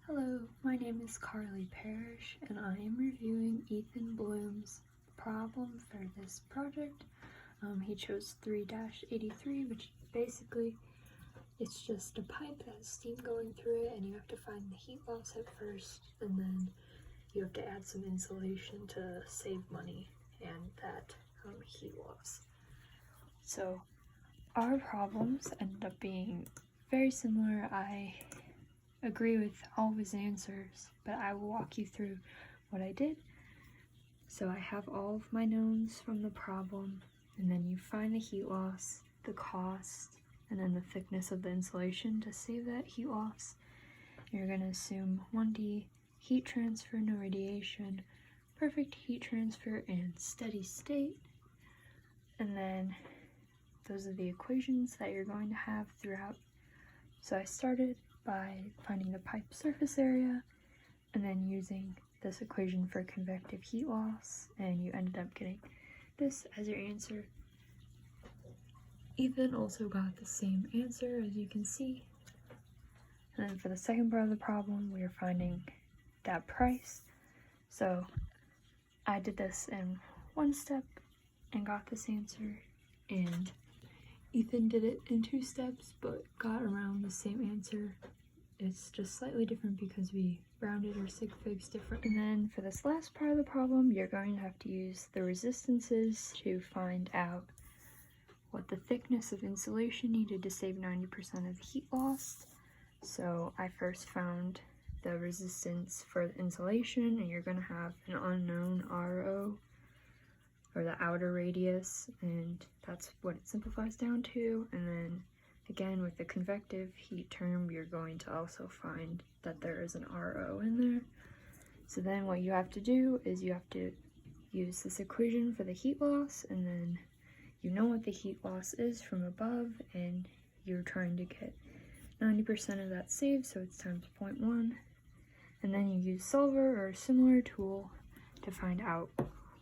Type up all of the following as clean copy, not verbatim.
Hello, my name is Carly Parrish, and I am reviewing Ethan Bloom's problem for this project. He chose 3-83, which basically it's just a pipe that has steam going through it, and you have to find the heat loss at first, and then you have to add some insulation to save money and that heat loss. So our problems ended up being very similar. I agree with all of his answers, but I will walk you through what I did. So I have all of my knowns from the problem, and then you find the heat loss, the cost, and then the thickness of the insulation to save that heat loss. You're going to assume 1D, heat transfer, no radiation, perfect heat transfer, and steady state. And then those are the equations that you're going to have throughout. So I started by finding the pipe surface area and then using this equation for convective heat loss, and you ended up getting this as your answer. Ethan also got the same answer, as you can see. And then for the second part of the problem, we are finding that price. So I did this in one step and got this answer, and Ethan did it in 2 steps but got around the same answer. It's just slightly different because we rounded our sig figs different. And then for this last part of the problem, you're going to have to use the resistances to find out what the thickness of insulation needed to save 90% of the heat loss. So I first found the resistance for the insulation, and you're going to have an unknown RO, or the outer radius, and that's what it simplifies down to. And then again, with the convective heat term, you're going to also find that there is an RO in there. So then what you have to do is you have to use this equation for the heat loss, and then you know what the heat loss is from above, and you're trying to get 90% of that saved, so it's times 0.1. And then you use solver or a similar tool to find out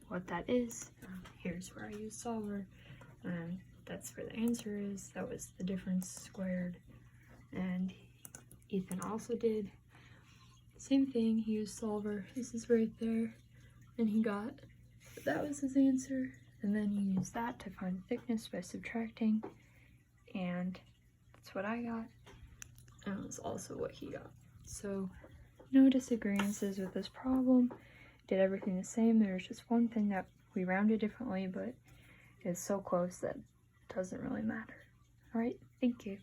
what that is. Here's where I use solver, and that's where the answer is. That was the difference squared. And Ethan also did the same thing. He used solver. This is right there, and he got, that was his answer. And then you use that to find the thickness by subtracting, and that's what I got, and that's also what he got. So no disagreements with this problem. Did everything the same. There's just one thing that we rounded differently, but it's so close that it doesn't really matter. All right, thank you.